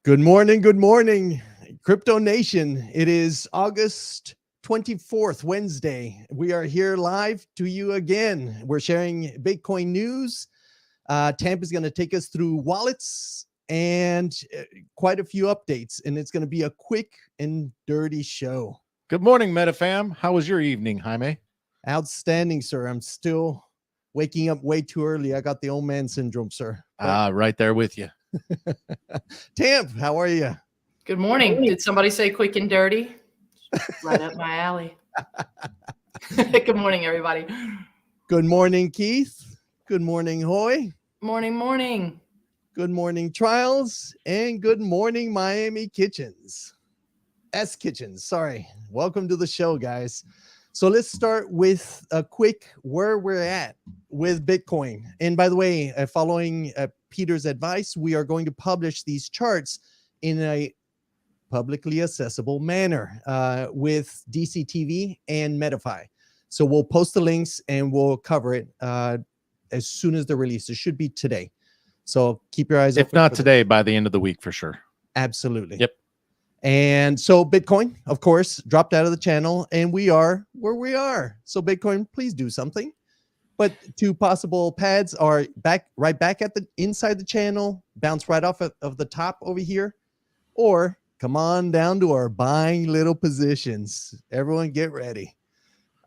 Good morning. Good morning, CryptoNation. It is August 24th, Wednesday. We are here live to you again. We're sharing Bitcoin news. Tamp is going to take us through wallets and quite a few updates, and it's going to be a quick and dirty show. Good morning, MetaFam. How was your evening, Jaime? Outstanding, sir. I'm still waking up way too early. I got the old man syndrome, sir. Right there with you. Tamp, how are you? Good morning. Did somebody say quick and dirty? Right up my alley. Good morning, everybody. Good morning, Keith. Good morning, Hoy. Morning, morning. Good morning, Trials. And good morning, Miami Kitchens. Kitchens, sorry. Welcome to the show, guys. So let's start with a quick where we're at with Bitcoin. And by the way, following Peter's advice, we are going to publish these charts in a publicly accessible manner with DCTV and Metafy. So we'll post the links and we'll cover it as soon as they're released. It should be today. So keep your eyes open. If not today, by the end of the week for sure. Absolutely. Yep. And so Bitcoin, of course, dropped out of the channel and we are where we are. So Bitcoin, please do something. But two possible pads are right back at the inside the channel, bounce right off of the top over here, or come on down to our buying little positions. Everyone get ready.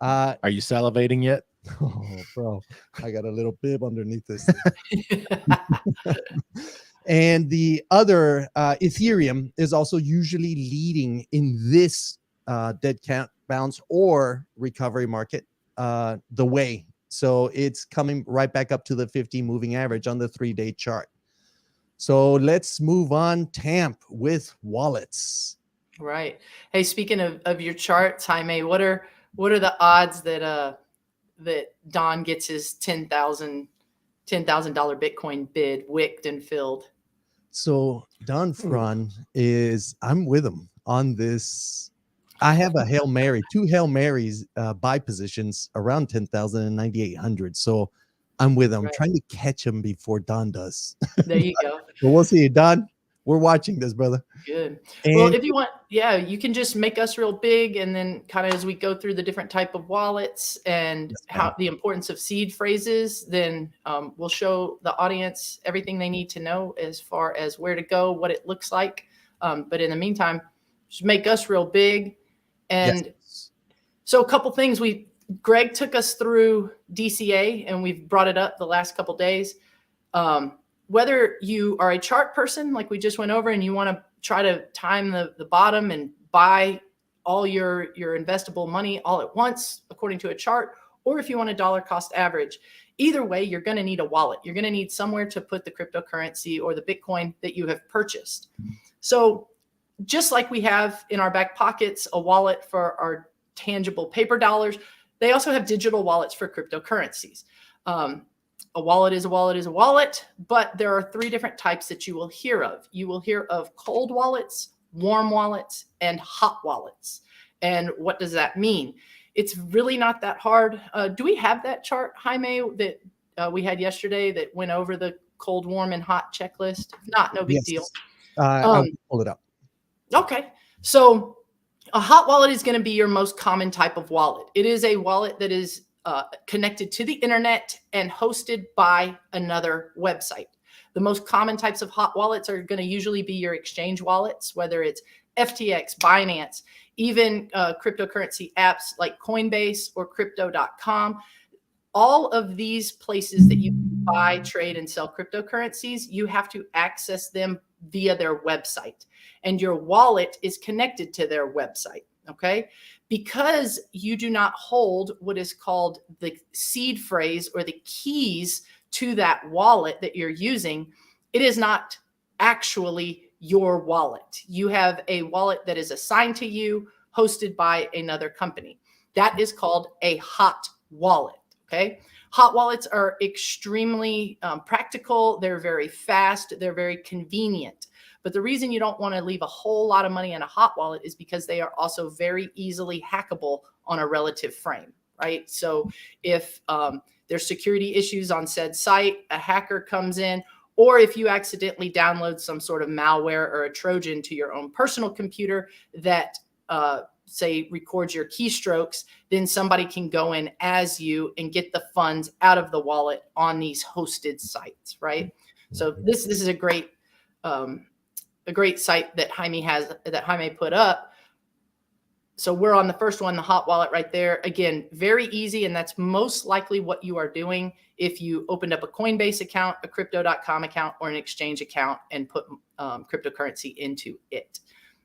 Are you salivating yet? Oh, bro, I got a little bib underneath this. And the other Ethereum is also usually leading in this dead cat bounce or recovery market the way. So it's coming right back up to the 50 moving average on the 3-day chart. So let's move on, Tamp, with wallets. Right. Hey, speaking of your charts, Jaime, what are the odds that Don gets his $10,000 Bitcoin bid wicked and filled? So Don Fran I'm with him on this. I have a Hail Mary, two Hail Marys buy positions around 10,000 and 9,800. So I'm with him. Right. I'm trying to catch him before Don does. There you go. But we'll see. Don, we're watching this, brother. Good. And well, if you want, yeah, you can just make us real big, and then kind of as we go through the different type of wallets and how the importance of seed phrases, then we'll show the audience everything they need to know as far as where to go, what it looks like. But in the meantime, just make us real big. And so a couple things Greg took us through DCA, and we've brought it up the last couple days. Whether you are a chart person, like we just went over, and you want to try to time the bottom and buy all your investable money all at once, according to a chart, or if you want a dollar cost average, either way, you're going to need a wallet. You're going to need somewhere to put the cryptocurrency or the Bitcoin that you have purchased. So just like we have in our back pockets a wallet for our tangible paper dollars, they also have digital wallets for cryptocurrencies. A wallet is a wallet is a wallet, but there are 3 different types that you will hear of. You will hear of cold wallets, warm wallets, and hot wallets. And what does that mean? It's really not that hard. Do we have that chart, Jaime, that we had yesterday that went over the cold, warm, and hot checklist? If not, no big deal. I'll pull it up. Okay. So a hot wallet is going to be your most common type of wallet. It is a wallet that is connected to the internet and hosted by another website. The most common types of hot wallets are going to usually be your exchange wallets, whether it's FTX, Binance, even cryptocurrency apps like Coinbase or crypto.com. All of these places that you buy, trade, and sell cryptocurrencies, you have to access them via their website. And your wallet is connected to their website, okay? Because you do not hold what is called the seed phrase or the keys to that wallet that you're using, it is not actually your wallet. You have a wallet that is assigned to you, hosted by another company. That is called a hot wallet, okay? Hot wallets are extremely practical. They're very fast. They're very convenient. But the reason you don't want to leave a whole lot of money in a hot wallet is because they are also very easily hackable on a relative frame, right? So if there's security issues on said site, a hacker comes in, or if you accidentally download some sort of malware or a Trojan to your own personal computer that say records your keystrokes, then somebody can go in as you and get the funds out of the wallet on these hosted sites, right? So this is a great site that Jaime put up. So we're on the first one, the hot wallet right there. Again, very easy. And that's most likely what you are doing if you opened up a Coinbase account, a crypto.com account, or an exchange account and put cryptocurrency into it.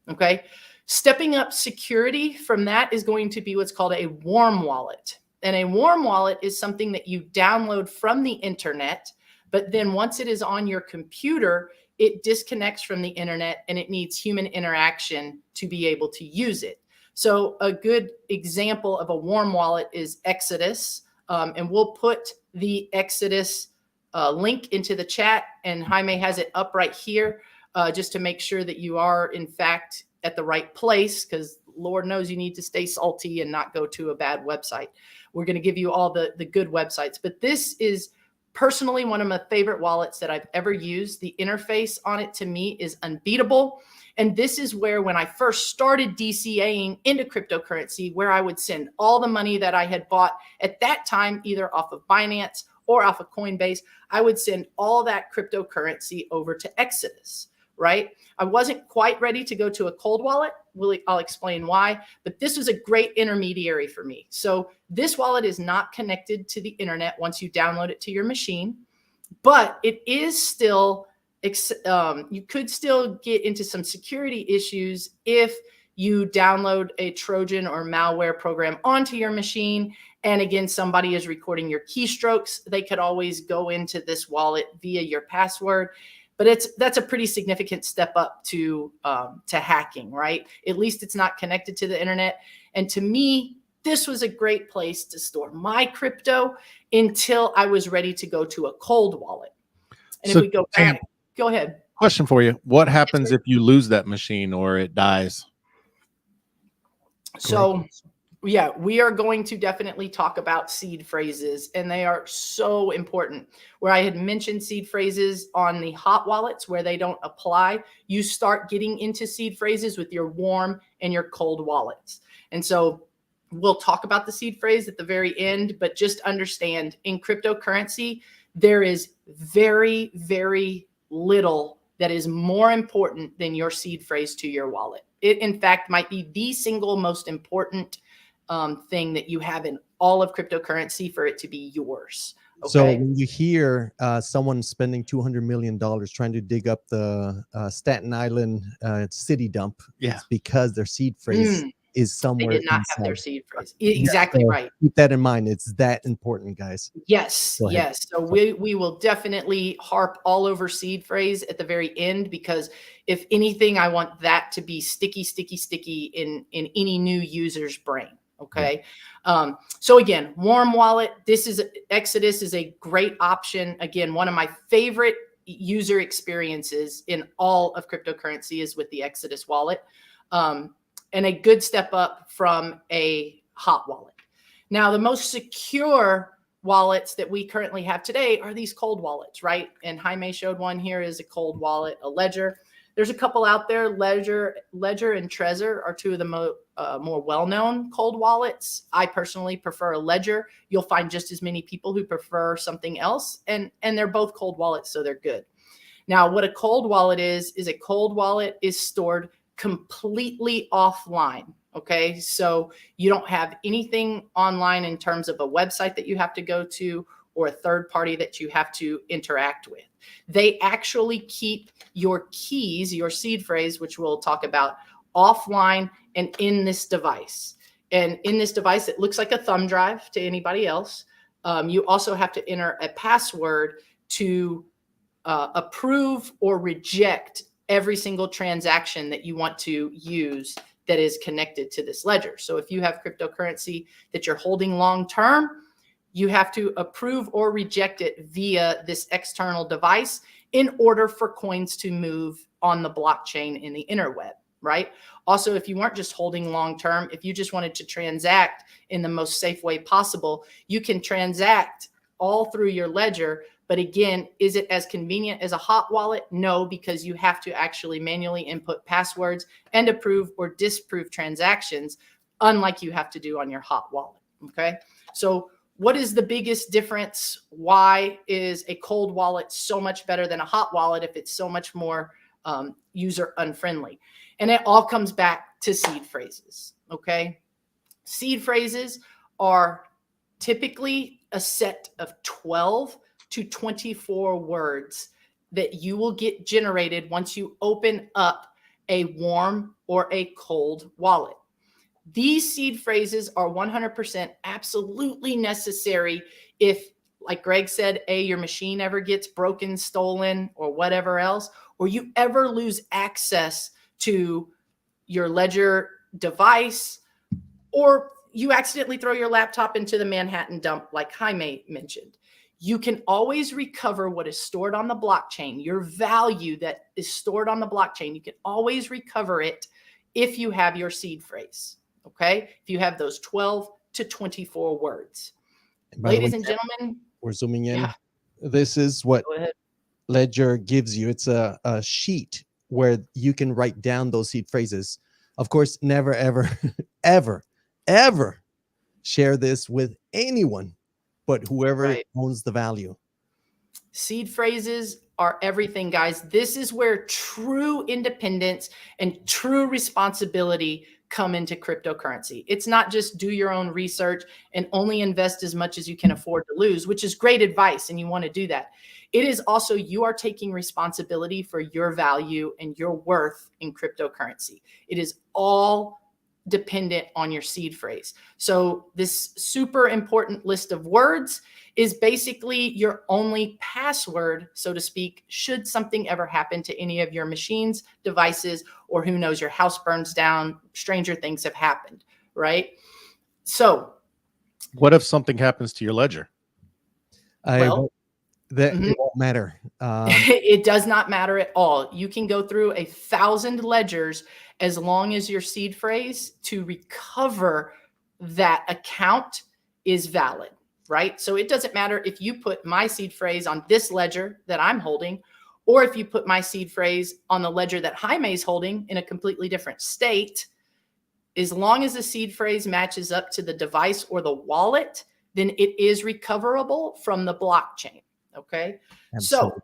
Okay. Stepping up security from that is going to be what's called a warm wallet. And a warm wallet is something that you download from the internet, but then once it is on your computer, it disconnects from the internet and it needs human interaction to be able to use it. So a good example of a warm wallet is Exodus. And we'll put the Exodus link into the chat, and Jaime has it up right here just to make sure that you are, in fact, at the right place, because Lord knows you need to stay salty and not go to a bad website. We're going to give you all the good websites. But this is personally one of my favorite wallets that I've ever used. The interface on it to me is unbeatable. And this is where, when I first started DCAing into cryptocurrency, where I would send all the money that I had bought at that time, either off of Binance or off of Coinbase, I would send all that cryptocurrency over to Exodus, right? I wasn't quite ready to go to a cold wallet. I'll explain why, but this was a great intermediary for me. So this wallet is not connected to the internet once you download it to your machine, but it is still you could still get into some security issues if you download a Trojan or malware program onto your machine. And again, somebody is recording your keystrokes. They could always go into this wallet via your password. But that's a pretty significant step up to hacking, right? At least it's not connected to the internet. And to me, this was a great place to store my crypto until I was ready to go to a cold wallet. And So, if we go back, go ahead. Question for you. What happens if you lose that machine or it dies? So, yeah, we are going to definitely talk about seed phrases, and they are so important. Where I had mentioned seed phrases on the hot wallets where they don't apply, you start getting into seed phrases with your warm and your cold wallets. And so we'll talk about the seed phrase at the very end, but just understand, in cryptocurrency, there is very, very little that is more important than your seed phrase to your wallet. It, in fact, might be the single most important thing that you have in all of cryptocurrency for it to be yours. Okay? So when you hear someone spending $200 million trying to dig up the Staten Island city dump, it's because their seed phrase is somewhere. They did not have their seed phrase. Exactly right. Keep that in mind. It's that important, guys. Yes, yes. So we will definitely harp all over seed phrase at the very end, because if anything, I want that to be sticky, sticky, sticky in any new user's brain. Okay. So again, warm wallet. Exodus is a great option. Again, one of my favorite user experiences in all of cryptocurrency is with the Exodus wallet. And a good step up from a hot wallet. Now, the most secure wallets that we currently have today are these cold wallets, right? And Jaime showed one here is a cold wallet, a Ledger. There's a couple out there. Ledger and Trezor are two of the more well-known cold wallets. I personally prefer a Ledger. You'll find just as many people who prefer something else, and they're both cold wallets, so they're good. Now, what a cold wallet is a cold wallet is stored completely offline. Okay. So you don't have anything online in terms of a website that you have to go to or a third party that you have to interact with. They actually keep your keys, your seed phrase, which we'll talk about, offline and in this device. And in this device, it looks like a thumb drive to anybody else. You also have to enter a password to approve or reject every single transaction that you want to use that is connected to this ledger. So if you have cryptocurrency that you're holding long term, you have to approve or reject it via this external device in order for coins to move on the blockchain in the interweb, right? Also, if you weren't just holding long term, if you just wanted to transact in the most safe way possible, you can transact all through your ledger But again, is it as convenient as a hot wallet? No, because you have to actually manually input passwords and approve or disapprove transactions, unlike you have to do on your hot wallet. Okay. So what is the biggest difference? Why is a cold wallet so much better than a hot wallet if it's so much more user unfriendly? And it all comes back to seed phrases. Okay. Seed phrases are typically a set of 12 to 24 words that you will get generated once you open up a warm or a cold wallet. These seed phrases are 100% absolutely necessary if, like Greg said, your machine ever gets broken, stolen, or whatever else, or you ever lose access to your Ledger device, or you accidentally throw your laptop into the Manhattan dump, like Jaime mentioned. You can always recover what is stored on the blockchain, your value that is stored on the blockchain. You can always recover it if you have your seed phrase, okay? If you have those 12 to 24 words. Ladies and gentlemen. We're zooming in. Yeah. This is what Ledger gives you. It's a sheet where you can write down those seed phrases. Of course, never, ever, ever share this with anyone but whoever owns the value. Seed phrases are everything, guys. This is where true independence and true responsibility come into cryptocurrency. It's not just do your own research and only invest as much as you can afford to lose, which is great advice, and you want to do that. It is also you are taking responsibility for your value and your worth in cryptocurrency. It is all dependent on your seed phrase. So this super important list of words is basically your only password, so to speak, should something ever happen to any of your machines, devices, or who knows, your house burns down, stranger things have happened, right? So what if something happens to your ledger? It won't matter. It does not matter at all. You can go through 1,000 ledgers as long as your seed phrase to recover that account is valid, right? So it doesn't matter if you put my seed phrase on this ledger that I'm holding, or if you put my seed phrase on the ledger that Jaime's holding in a completely different state. As long as the seed phrase matches up to the device or the wallet, then it is recoverable from the blockchain. Okay. Absolutely.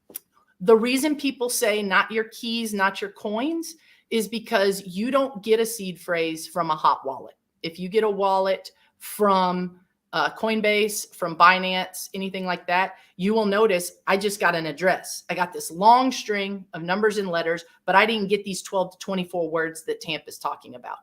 So the reason people say not your keys, not your coins is because you don't get a seed phrase from a hot wallet. If you get a wallet from Coinbase, from Binance, anything like that, you will notice I just got an address. I got this long string of numbers and letters, but I didn't get these 12 to 24 words that Tamp is talking about.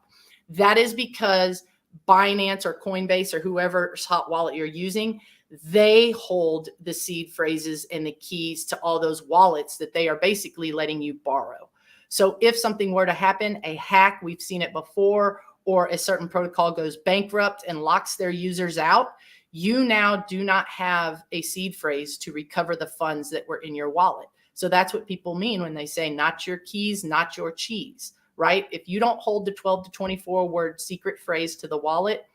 That is because Binance or Coinbase or whoever's hot wallet you're using, they hold the seed phrases and the keys to all those wallets that they are basically letting you borrow. So if something were to happen, a hack, we've seen it before, or a certain protocol goes bankrupt and locks their users out, you now do not have a seed phrase to recover the funds that were in your wallet. So that's what people mean when they say not your keys, not your cheese, right? If you don't hold the 12 to 24 word secret phrase to the wallet,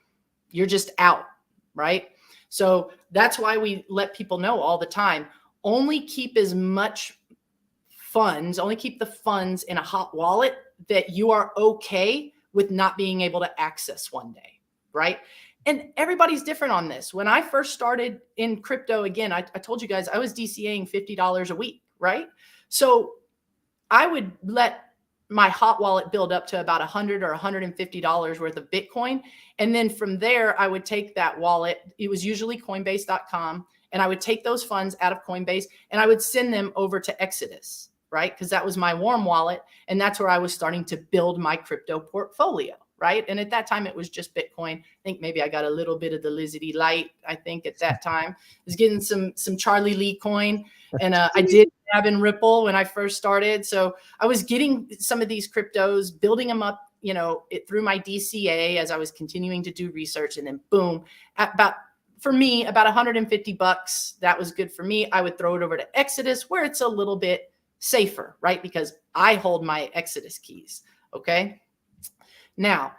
you're just out, right? So that's why we let people know all the time, only keep as much funds, only keep the funds in a hot wallet that you are okay with not being able to access one day, right? And everybody's different on this. When I first started in crypto, again, I told you guys I was DCAing $50 a week, right? So I would let my hot wallet build up to about $100 or $150 worth of Bitcoin. And then from there, I would take that wallet. It was usually Coinbase.com. And I would take those funds out of Coinbase and I would send them over to Exodus, right? Because that was my warm wallet. And that's where I was starting to build my crypto portfolio, right? And at that time, it was just Bitcoin. I think maybe I got a little bit of the Lizzie Light, I think at that time. I was getting some Charlie Lee coin. And I did have in Ripple when I first started. So I was getting some of these cryptos, building them up, you know, through my DCA as I was continuing to do research. And then boom, for me, about $150, that was good for me. I would throw it over to Exodus where it's a little bit safer, right? Because I hold my Exodus keys, okay? Now,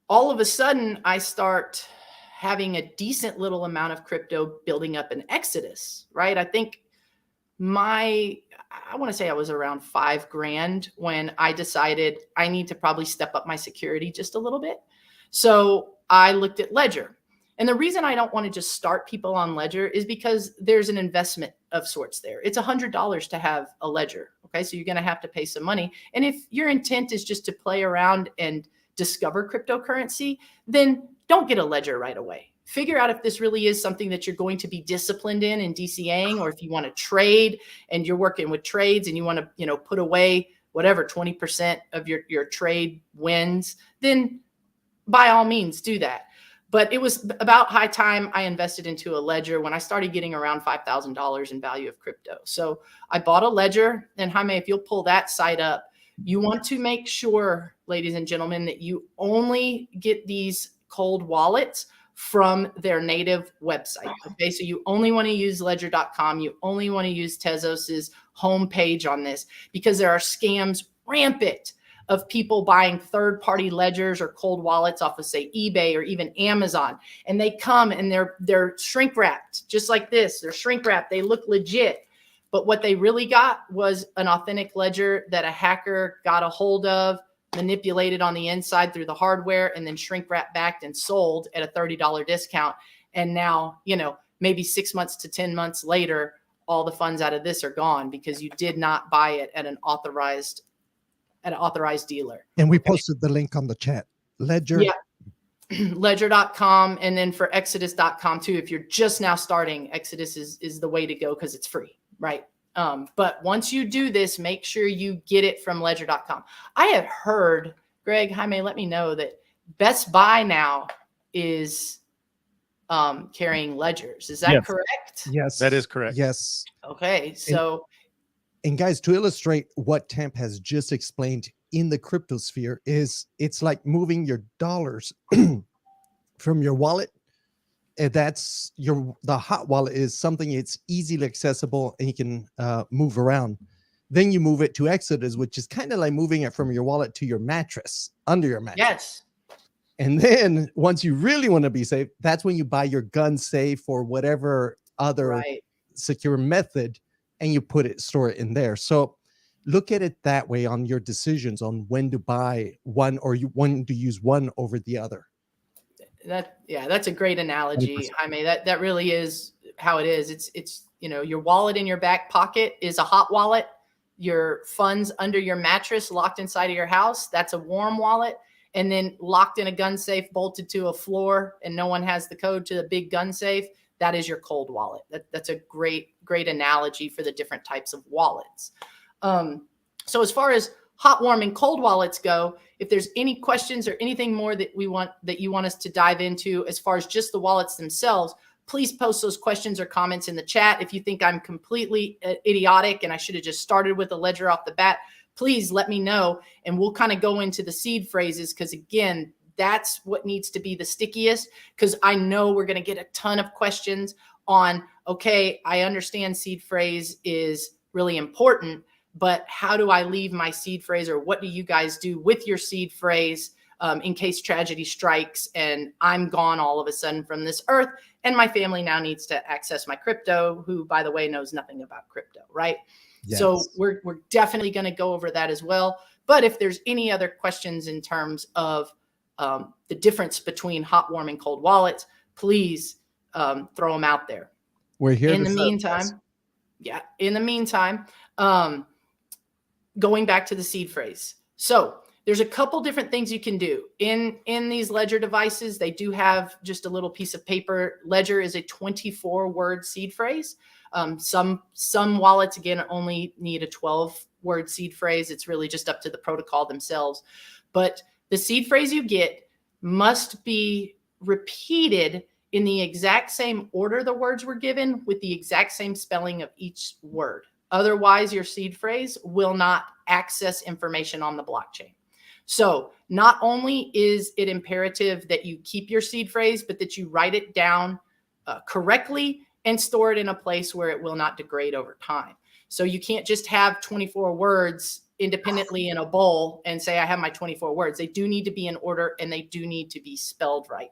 all of a sudden, I start having a decent little amount of crypto building up in Exodus, right? I think I want to say I was around $5,000 when I decided I need to probably step up my security just a little bit. So I looked at Ledger. And the reason I don't want to just start people on Ledger is because there's an investment of sorts there. It's $100 to have a Ledger. Okay. So you're going to have to pay some money. And if your intent is just to play around and discover cryptocurrency, then don't get a Ledger right away. Figure out if this really is something that you're going to be disciplined in DCAing, or if you want to trade and you're working with trades and you want to, put away whatever 20% of your trade wins, then by all means do that. But it was about high time I invested into a Ledger when I started getting around $5,000 in value of crypto. So I bought a Ledger, and Jaime, if you'll pull that site up, you want to make sure, ladies and gentlemen, that you only get these cold wallets from their native website. Okay, so you only want to use ledger.com. You only want to use Tezos's homepage on this, because there are scams rampant of people buying third-party ledgers or cold wallets off of, say, eBay or even Amazon. And they come and they're shrink wrapped, just like this. They're shrink wrapped. They look legit. But what they really got was an authentic ledger that a hacker got a hold of, manipulated on the inside through the hardware, and then shrink wrap backed and sold at a $30 discount. And now, maybe 6 months to 10 months later, all the funds out of this are gone because you did not buy it at an authorized dealer. And we posted the link on the chat. Ledger. Yeah. Ledger.com. And then for Exodus.com too. If you're just now starting, Exodus is the way to go because it's free, right? But once you do this, make sure you get it from Ledger.com. I have heard, Greg, Jaime, let me know that Best Buy now is carrying ledgers. Is that correct? Yes. That is correct. Yes. Okay. So, and guys, to illustrate what Tamp has just explained in the crypto sphere, it's like moving your dollars from your wallet. And that's the hot wallet is something it's easily accessible and you can move around. Then you move it to Exodus, which is kind of like moving it from your wallet to your mattress, under your mattress. yes. And then once you really want to be safe, that's when you buy your gun safe or whatever other secure method, and you store it in there. So look at it that way on your decisions on when to buy one or when to use one over the other. That's a great analogy, 100%. Jaime. That really is how it is. It's your wallet in your back pocket is a hot wallet. Your funds under your mattress locked inside of your house, that's a warm wallet. And then locked in a gun safe, bolted to a floor, and no one has the code to the big gun safe, that is your cold wallet. That's a great analogy for the different types of wallets. So as far as hot, warm, and cold wallets go, if there's any questions or anything more that you want us to dive into as far as just the wallets themselves, please post those questions or comments in the chat. If you think I'm completely idiotic and I should have just started with a ledger off the bat, please let me know, and we'll kind of go into the seed phrases, because again, that's what needs to be the stickiest, because I know we're going to get a ton of questions on, okay, I understand seed phrase is really important, but how do I leave my seed phrase, or what do you guys do with your seed phrase in case tragedy strikes and I'm gone all of a sudden from this earth and my family now needs to access my crypto, who, by the way, knows nothing about crypto, right? Yes. So we're definitely going to go over that as well. But if there's any other questions in terms of the difference between hot, warm, and cold wallets, please throw them out there. We're here. In the meantime, going back to the seed phrase. So there's a couple different things you can do in these Ledger devices. They do have just a little piece of paper. Ledger is a 24-word seed phrase. Some wallets, again, only need a 12-word seed phrase. It's really just up to the protocol themselves. But the seed phrase you get must be repeated in the exact same order the words were given, with the exact same spelling of each word. Otherwise, your seed phrase will not access information on the blockchain. So not only is it imperative that you keep your seed phrase, but that you write it down correctly and store it in a place where it will not degrade over time. So you can't just have 24 words independently in a bowl and say, I have my 24 words. They do need to be in order, and they do need to be spelled right.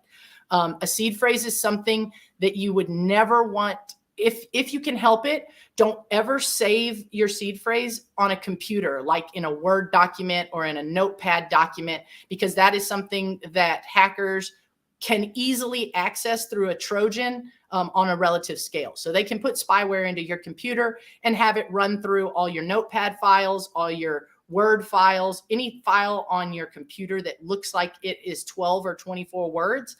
A seed phrase is something that you would never want. If you can help it, don't ever save your seed phrase on a computer, like in a Word document or in a notepad document, because that is something that hackers can easily access through a Trojan on a relative scale. So they can put spyware into your computer and have it run through all your notepad files, all your Word files, any file on your computer that looks like it is 12 or 24 words.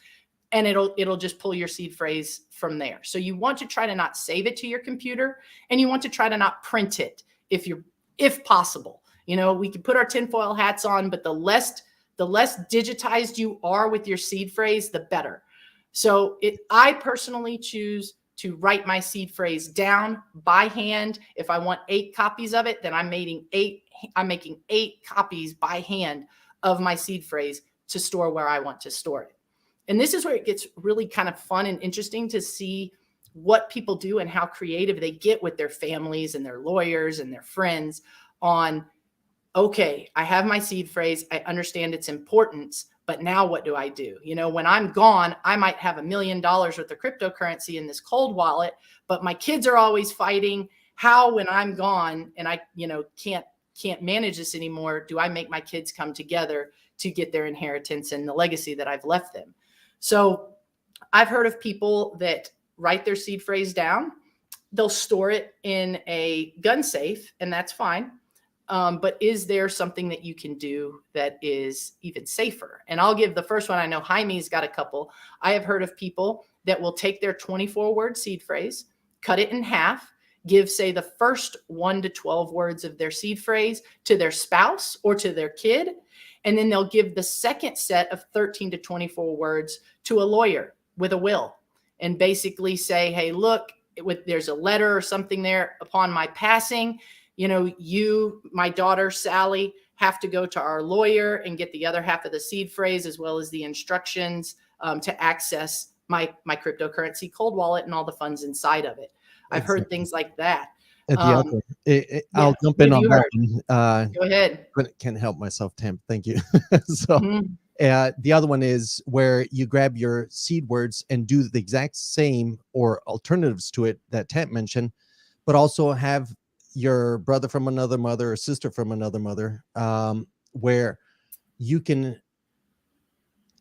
And it'll just pull your seed phrase from there. So you want to try to not save it to your computer, and you want to try to not print it if possible. We can put our tinfoil hats on, but the less digitized you are with your seed phrase, the better. So I personally choose to write my seed phrase down by hand. If I want 8 copies of it, then I'm making 8 copies by hand of my seed phrase to store where I want to store it. And this is where it gets really kind of fun and interesting to see what people do and how creative they get with their families and their lawyers and their friends on, okay, I have my seed phrase. I understand its importance, but now what do I do? When I'm gone, I might have $1 million worth of cryptocurrency in this cold wallet, but my kids are always fighting how, when I'm gone and I, can't manage this anymore, do I make my kids come together to get their inheritance and the legacy that I've left them? So I've heard of people that write their seed phrase down. They'll store it in a gun safe, and that's fine. But is there something that you can do that is even safer? And I'll give the first one. I know Jaime's got a couple. I have heard of people that will take their 24-word seed phrase, cut it in half, give, say, the first 1 to 12 words of their seed phrase to their spouse or to their kid. And then they'll give the second set of 13 to 24 words to a lawyer with a will, and basically say, hey, look, there's a letter or something there upon my passing. You, my daughter, Sally, have to go to our lawyer and get the other half of the seed phrase as well as the instructions to access my cryptocurrency cold wallet and all the funds inside of it. I've heard things like that. I'll jump in on that. Go ahead. Can't help myself, Tamp. Thank you. The other one is where you grab your seed words and do the exact same or alternatives to it that Tamp mentioned, but also have your brother from another mother or sister from another mother, where you can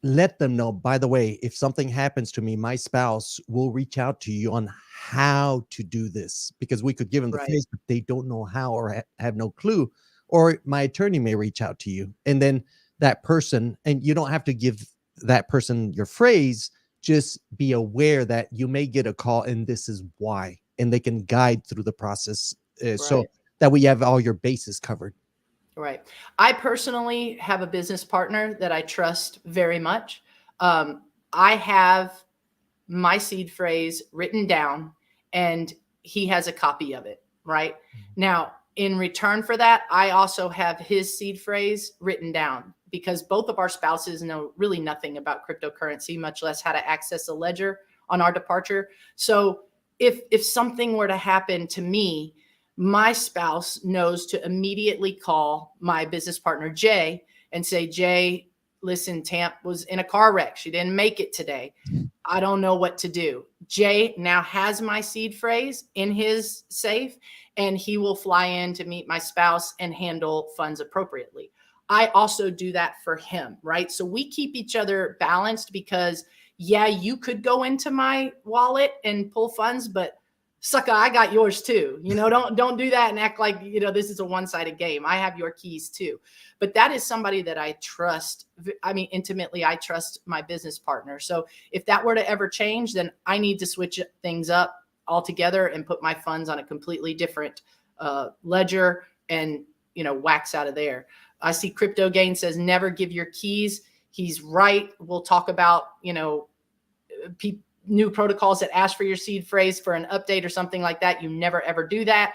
let them know, by the way, if something happens to me, my spouse will reach out to you on how to do this, because we could give them the phrase, but they don't know how or have no clue, or my attorney may reach out to you. And then that person, and you don't have to give that person your phrase, just be aware that you may get a call and this is why, and they can guide through the process so that we have all your bases covered. Right. I personally have a business partner that I trust very much. I have my seed phrase written down and he has a copy of it. Right. Now, in return for that, I also have his seed phrase written down, because both of our spouses know really nothing about cryptocurrency, much less how to access a ledger on our departure. So if something were to happen to me, my spouse knows to immediately call my business partner, Jay, and say, Jay, listen, Tamp was in a car wreck. She didn't make it today. I don't know what to do. Jay now has my seed phrase in his safe, and he will fly in to meet my spouse and handle funds appropriately. I also do that for him, right? So we keep each other balanced, because yeah, you could go into my wallet and pull funds, but sucker, I got yours too. Don't do that and act like, this is a one-sided game. I have your keys too. But that is somebody that I trust. I mean, intimately, I trust my business partner. So if that were to ever change, then I need to switch things up altogether and put my funds on a completely different ledger and, wax out of there. I see Crypto Gain says, never give your keys. He's right. We'll talk about, new protocols that ask for your seed phrase for an update or something like that. You never, ever do that.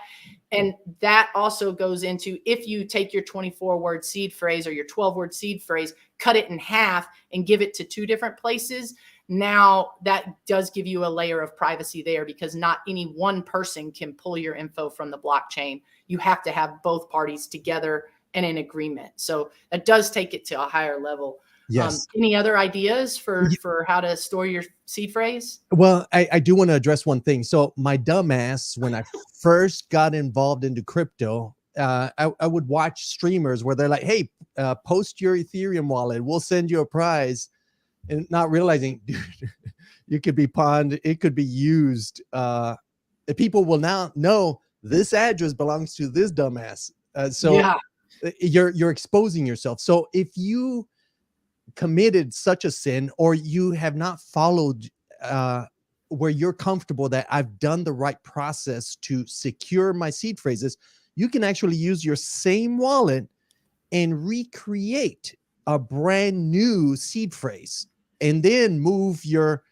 And that also goes into, if you take your 24-word seed phrase or your 12-word seed phrase, cut it in half and give it to 2 different places. Now that does give you a layer of privacy there, because not any one person can pull your info from the blockchain. You have to have both parties together and in agreement. So that does take it to a higher level. Yes. Any other ideas for how to store your seed phrase? Well, I do want to address one thing. So my dumbass, when I first got involved into crypto, I would watch streamers where they're like, hey, post your Ethereum wallet. We'll send you a prize. And not realizing, dude, you could be pawned. It could be used. People will now know this address belongs to this dumbass. So Yeah. you're exposing yourself. So if you committed such a sin, or you have not followed where you're comfortable that I've done the right process to secure my seed phrases, you can actually use your same wallet and recreate a brand new seed phrase, and then move your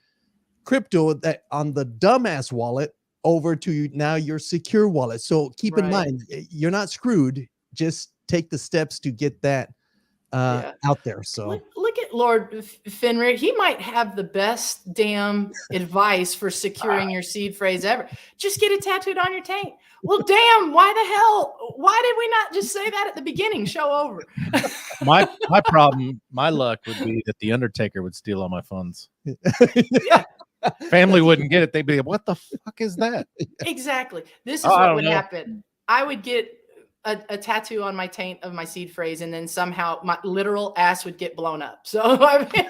crypto that on the dumbass wallet over to now your secure wallet. So keep in mind, you're not screwed. Just take the steps to get that out there. So look at Lord Fenrir. He might have the best damn advice for securing your seed phrase ever. Just get it tattooed on your taint. Well, damn, why the hell? Why did we not just say that at the beginning? Show over. my problem, my luck would be that the Undertaker would steal all my funds. Yeah. Family wouldn't get it. They'd be like, what the fuck is that? Exactly. This is what would happen. I would get a tattoo on my taint of my seed phrase, and then somehow my literal ass would get blown up. So I mean,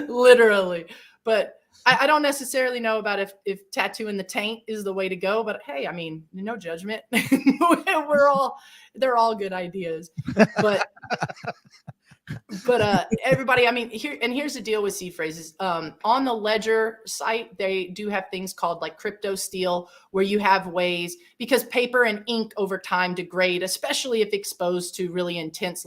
literally, but I don't necessarily know about if tattooing the taint is the way to go, but hey, I mean, no judgment. They're all good ideas, but everybody, I mean, here's the deal with seed phrases. On the Ledger site, they do have things called like crypto steal, where you have ways, because paper and ink over time degrade, especially if exposed to really intense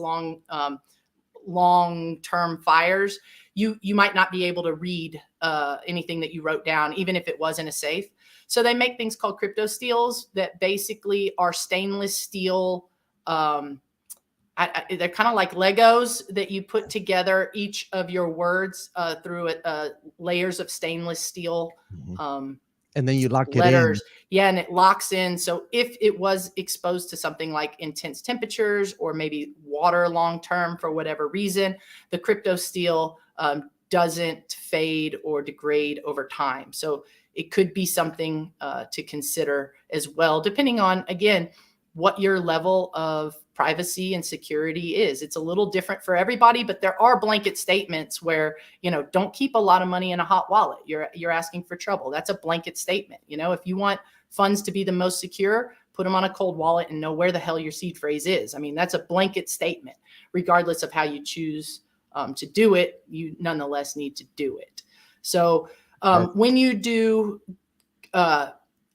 long-term fires. You might not be able to read anything that you wrote down, even if it was in a safe. So they make things called crypto steals that basically are stainless steel. They're kind of like Legos that you put together each of your words through layers of stainless steel. And then you lock letters. it in. Yeah, and it locks in. So if it was exposed to something like intense temperatures or maybe water long-term for whatever reason, the crypto steel doesn't fade or degrade over time. So it could be something to consider as well, depending on, again, what your level of privacy and security is. It's a little different for everybody, but there are blanket statements where, don't keep a lot of money in a hot wallet. You're asking for trouble. That's a blanket statement. If you want funds to be the most secure, put them on a cold wallet and know where the hell your seed phrase is. I mean, that's a blanket statement. Regardless of how you choose to do it, you nonetheless need to do it. So when you do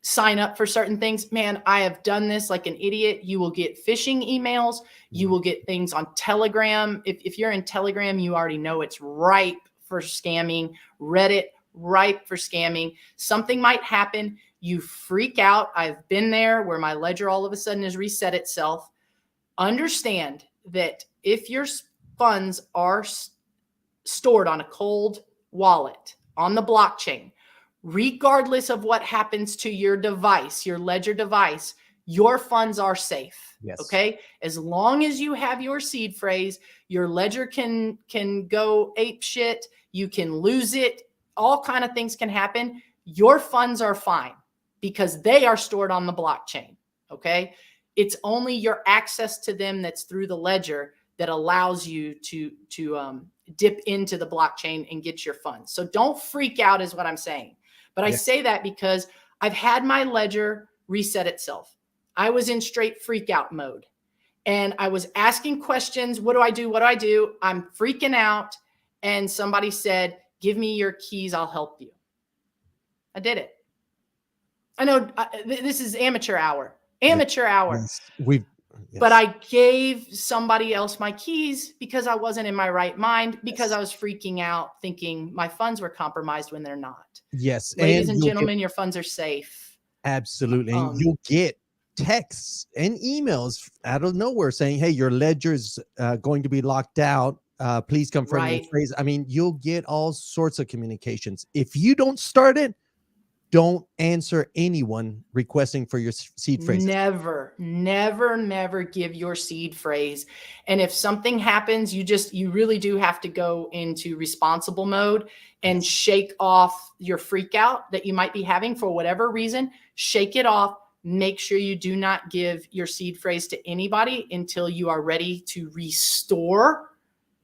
sign up for certain things, man, I have done this like an idiot. You will get phishing emails. You will get things on Telegram. If you're in Telegram, you already know it's ripe for scamming. Reddit, ripe for scamming. Something might happen. You freak out. I've been there where my ledger all of a sudden has reset itself. Understand that if your funds are stored on a cold wallet on the blockchain, regardless of what happens to your device, your ledger device, your funds are safe. Yes. Okay. As long as you have your seed phrase, your ledger can go ape shit. You can lose it. All kind of things can happen. Your funds are fine because they are stored on the blockchain. Okay. It's only your access to them that's through the ledger that allows you to dip into the blockchain and get your funds. So don't freak out is what I'm saying. But I say that because I've had my ledger reset itself. I was in straight freak out mode and I was asking questions. What do I do? What do I do? I'm freaking out. And somebody said, give me your keys. I'll help you. I did it. I know this is amateur hour. Yes. But I gave somebody else my keys because I wasn't in my right mind, because I was freaking out thinking my funds were compromised when they're not. Yes. Ladies and gentlemen, your funds are safe. Absolutely. And you'll get texts and emails out of nowhere saying, hey, your ledger's going to be locked out. Please confirm your phrase. I mean, you'll get all sorts of communications. If you don't start it, don't answer anyone requesting for your seed phrases. Never, never, never give your seed phrase. And if something happens, you really do have to go into responsible mode and shake off your freak out that you might be having for whatever reason. Shake it off. Make sure you do not give your seed phrase to anybody until you are ready to restore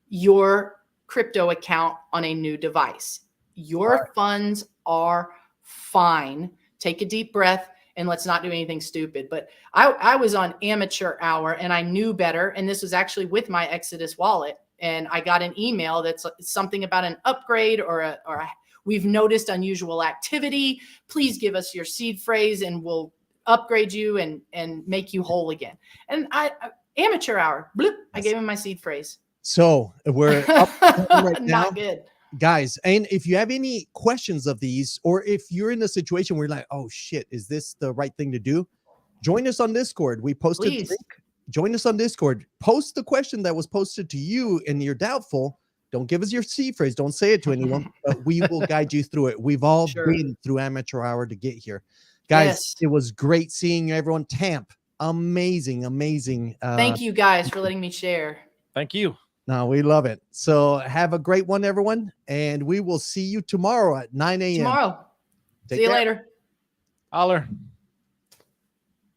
your crypto account on a new device. Your funds are fine. Take a deep breath and let's not do anything stupid. But I was on amateur hour and I knew better. And this was actually with my Exodus wallet. And I got an email that's something about an upgrade or we've noticed unusual activity. Please give us your seed phrase and we'll upgrade you and make you whole again. And amateur hour, bloop, I gave him my seed phrase. So we're up right now. Not good. Guys, and if you have any questions of these, or if you're in a situation where you're like, oh shit, is this the right thing to do? Join us on Discord. We posted the link. Join us on Discord. Post the question that was posted to you and you're doubtful. Don't give us your seed phrase. Don't say it to anyone, but we will guide you through it. We've all been through amateur hour to get here. Guys, it was great seeing everyone. Tamp, amazing. Thank you guys for letting me share. Thank you. No, we love it. So have a great one, everyone. And we will see you tomorrow at 9 a.m. Tomorrow. See you later. Holler.